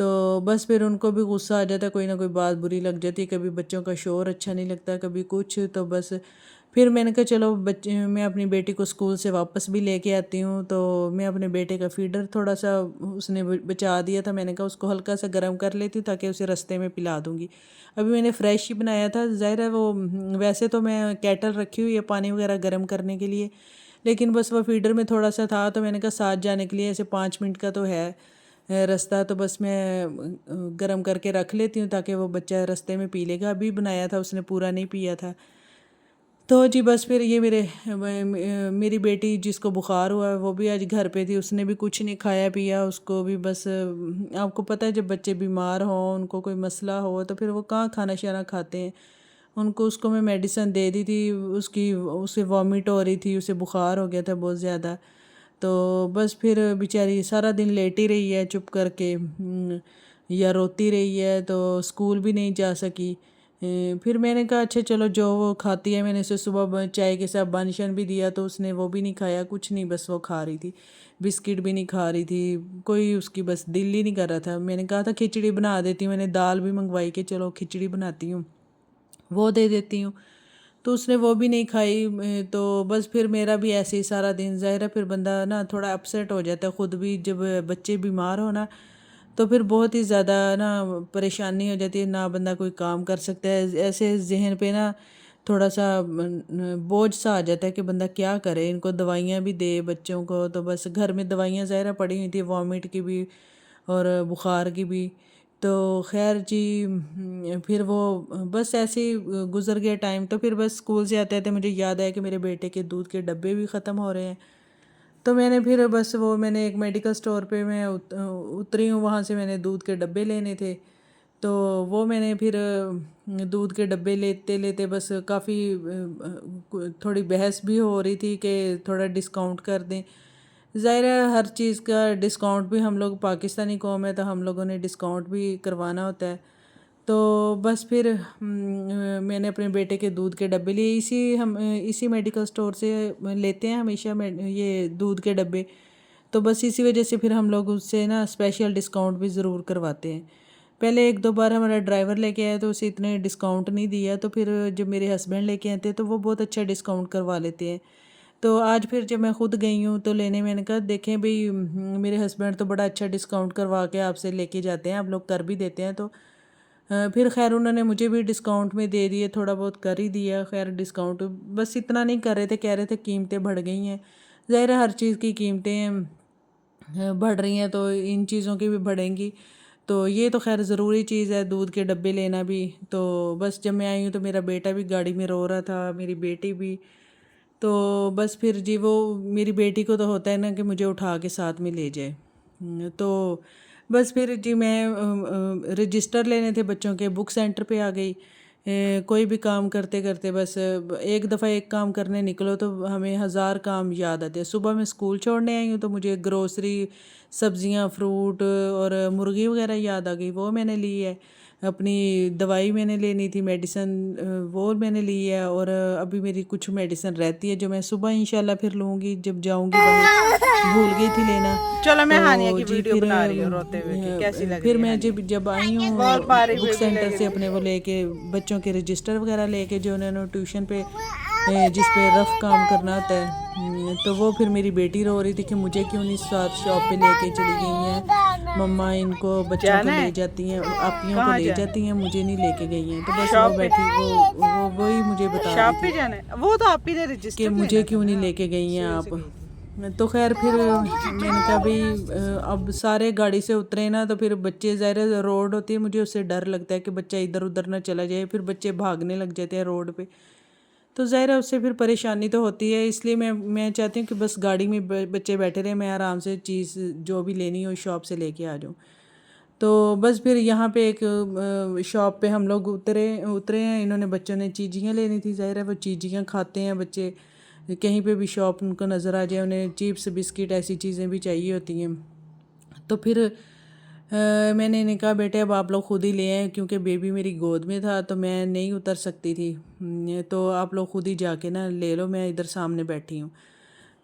تو بس پھر ان کو بھی غصہ آ جاتا ہے، کوئی نہ کوئی بات بری لگ جاتی ہے، کبھی بچوں کا شور اچھا نہیں لگتا، کبھی کچھ، تو بس پھر میں نے کہا چلو میں اپنی بیٹی کو اسکول سے واپس بھی لے کے آتی ہوں، تو میں اپنے بیٹے کا فیڈر تھوڑا سا اس نے بچا دیا تھا، میں نے کہا اس کو ہلکا سا گرم کر لیتی ہوں تاکہ اسے رستے میں پلا دوں گی۔ ابھی میں نے فریش ہی بنایا تھا، ظاہر ہے وہ ویسے تو میں کیٹل رکھی ہوئی ہے پانی وغیرہ گرم کرنے کے لیے، لیکن بس وہ فیڈر میں تھوڑا سا تھا، تو میں نے کہا ساتھ جانے کے لیے ایسے 5 منٹ کا تو ہے رستہ، تو بس میں گرم کر کے رکھ لیتی ہوں تاکہ وہ بچہ رستے میں پی لے گا۔ ابھی بنایا تھا، اس نے پورا نہیں پیا تھا۔ تو جی بس پھر یہ میری بیٹی جس کو بخار ہوا ہے وہ بھی آج گھر پہ تھی، اس نے بھی کچھ نہیں کھایا پیا، اس کو بھی بس آپ کو پتہ ہے جب بچے بیمار ہوں، ان کو کوئی مسئلہ ہو تو پھر وہ کہاں کھانا شانا کھاتے ہیں۔ اس کو میں میڈیسن دے دی تھی، اسے وامٹ ہو رہی تھی، اسے بخار ہو گیا تھا بہت زیادہ، تو بس پھر بیچاری سارا دن لیٹی رہی ہے چپ کر کے، یا روتی رہی ہے، تو اسکول بھی نہیں جا سکی۔ پھر میں نے کہا اچھا چلو جو وہ کھاتی ہے، میں نے اسے صبح چائے کے ساتھ بن شن بھی دیا تو اس نے وہ بھی نہیں کھایا، کچھ نہیں، بس وہ کھا رہی تھی، بسکٹ بھی نہیں کھا رہی تھی، کوئی اس کی بس دل ہی نہیں کر رہا تھا۔ میں نے کہا تھا کھچڑی بنا دیتی ہوں، میں نے دال بھی منگوائی کہ چلو کھچڑی بناتی ہوں، وہ دے دیتی ہوں، تو اس نے وہ بھی نہیں کھائی۔ تو بس پھر میرا بھی ایسے ہی سارا دن، ظاہر ہے پھر بندہ نا تھوڑا اپسیٹ ہو جاتا ہے، خود بھی جب بچے بیمار ہونا تو پھر بہت ہی زیادہ نا پریشانی ہو جاتی ہے، نہ بندہ کوئی کام کر سکتا ہے، ایسے ذہن پہ نا تھوڑا سا بوجھ سا آ جاتا ہے کہ بندہ کیا کرے، ان کو دوائیاں بھی دے بچوں کو، تو بس گھر میں دوائیاں ظاہر پڑی ہوئی تھی، وامٹ کی بھی اور بخار کی بھی، تو خیر جی پھر وہ بس ایسے ہی گزر گیا ٹائم۔ تو پھر بس اسکول سے آتے آتے مجھے یاد آیا کہ میرے بیٹے کے دودھ کے ڈبے بھی ختم ہو رہے ہیں، تو میں نے پھر بس میں نے ایک میڈیکل سٹور پہ میں اتری ہوں، وہاں سے میں نے دودھ کے ڈبے لینے تھے، تو وہ میں نے پھر دودھ کے ڈبے لیتے لیتے بس کافی تھوڑی بحث بھی ہو رہی تھی کہ تھوڑا ڈسکاؤنٹ کر دیں۔ ظاہر ہے ہر چیز کا ڈسکاؤنٹ بھی، ہم لوگ پاکستانی قوم ہے تو ہم لوگوں نے ڈسکاؤنٹ بھی کروانا ہوتا ہے، تو بس پھر میں نے اپنے بیٹے کے دودھ کے ڈبے لیے، اسی میڈیکل سٹور سے لیتے ہیں ہمیشہ یہ دودھ کے ڈبے، تو بس اسی وجہ سے پھر ہم لوگ اس سے نا اسپیشل ڈسکاؤنٹ بھی ضرور کرواتے ہیں۔ پہلے 1-2 بار ہمارا ڈرائیور لے کے آیا تو اسے اتنے ڈسکاؤنٹ نہیں دیا، تو پھر جب میرے ہسبینڈ لے کے آتے تو وہ بہت اچھا ڈسکاؤنٹ کروا لیتے ہیں۔ تو آج پھر جب میں خود گئی ہوں تو لینے، میں نے کہا دیکھیں بھئی میرے ہسبینڈ تو بڑا اچھا ڈسکاؤنٹ کروا کے آپ سے لے کے جاتے ہیں، آپ لوگ کر بھی دیتے ہیں، تو پھر خیر انہوں نے مجھے بھی ڈسکاؤنٹ میں دے دیے، تھوڑا بہت کر ہی دیا، خیر ڈسکاؤنٹ بس اتنا نہیں کر رہے تھے، کہہ رہے تھے قیمتیں بڑھ گئی ہیں، ظاہر ہے ہر چیز کی قیمتیں بڑھ رہی ہیں تو ان چیزوں کی بھی بڑھیں گی، تو یہ تو خیر ضروری چیز ہے دودھ کے ڈبے لینا بھی۔ تو بس جب میں آئی ہوں تو میرا بیٹا بھی گاڑی میں رو رہا تھا، میری بیٹی بھی، تو بس پھر جی وہ میری بیٹی کو تو ہوتا ہے نا کہ مجھے اٹھا کے ساتھ میں لے جائے، تو بس پھر جی میں رجسٹر لینے تھے بچوں کے، بک سینٹر پہ آ گئی۔ کوئی بھی کام کرتے کرتے بس ایک دفعہ ایک کام کرنے نکلو تو ہمیں 1000 کام یاد آتے ہیں۔ صبح میں اسکول چھوڑنے آئی ہوں تو مجھے گروسری، سبزیاں، فروٹ اور مرغی وغیرہ یاد آ گئی، وہ میں نے لی ہے، اپنی دوائی میں نے لینی تھی، میڈیسن وہ میں نے لی ہے، اور ابھی میری کچھ میڈیسن رہتی ہے جو میں صبح انشاءاللہ پھر لوں گی جب جاؤں گی وہیں، بھول گئی تھی لینا۔ چلو میں ہانیہ تو کی جی ویڈیو بنا رہی ہوں روتے ہوئے کہ کیسی لگ پھر رہی ہے میں ہانیہ، جب آئی بہت ہوں پاری بک بیبی سینٹر لگ سے رہی اپنے ہے۔ وہ لے کے بچوں کے رجسٹر وغیرہ لے کے جو انہوں نے ٹیوشن پہ جس پہ رف کام کرنا ہوتا ہے، تو وہ پھر میری بیٹی رو رہی تھی کہ مجھے کیوں نہیں ساتھ شاپ پہ لے کے چلی گئی ہیں مما، ان کو بچوں کو جانا ہے؟ لے جاتی ہیں، آپیوں کو کہاں لے جانا جاتی ہیں، مجھے نہیں لے کے گئی ہیں، تو ہے؟ بس وہ شاپ پہ، بیٹھی وہی مجھے بتا رہی شاپ پہ تھی جانا ہے، وہ تو آپ ہی نے کہ رجسٹر مجھے لینا تھا کیوں نہیں نا، لے آپ کے گئی ہیں سوئی آپ۔ سے گئی تھی۔ تو خیر پھر میں نے کہا بھئی اب سارے گاڑی سے اترے نا تو پھر بچے، ظاہر ہے روڈ ہوتی ہے، مجھے اس سے ڈر لگتا ہے کہ بچہ ادھر ادھر نہ چلا جائے، پھر بچے بھاگنے لگ جاتے ہیں روڈ پہ، تو ظاہر ہے اس سے پھر پریشانی تو ہوتی ہے، اس لیے میں چاہتی ہوں کہ بس گاڑی میں بچے بیٹھے رہے، میں آرام سے چیز جو بھی لینی ہو شاپ سے لے کے آ جاؤں۔ تو بس پھر یہاں پہ ایک شاپ پہ ہم لوگ اترے ہیں، انہوں نے بچوں نے چیزیاں لینی تھی، ظاہر ہے وہ چیزیاں کھاتے ہیں بچے، کہیں پہ بھی شاپ ان کو نظر آ جائے، انہیں چپس بسکٹ ایسی چیزیں بھی چاہیے ہوتی ہیں۔ تو پھر میں نے انہیں کہا بیٹے اب آپ لوگ خود ہی لے آئیں، کیونکہ بیبی میری گود میں تھا تو میں نہیں اتر سکتی تھی، تو آپ لوگ خود ہی جا کے نا لے لو، میں ادھر سامنے بیٹھی ہوں۔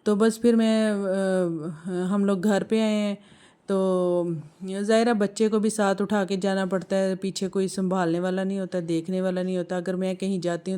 تو بس پھر ہم لوگ گھر پہ آئے ہیں، تو ظاہرہ بچے کو بھی ساتھ اٹھا کے جانا پڑتا ہے، پیچھے کوئی سنبھالنے والا نہیں ہوتا، دیکھنے والا نہیں ہوتا۔ اگر میں کہیں جاتی ہوں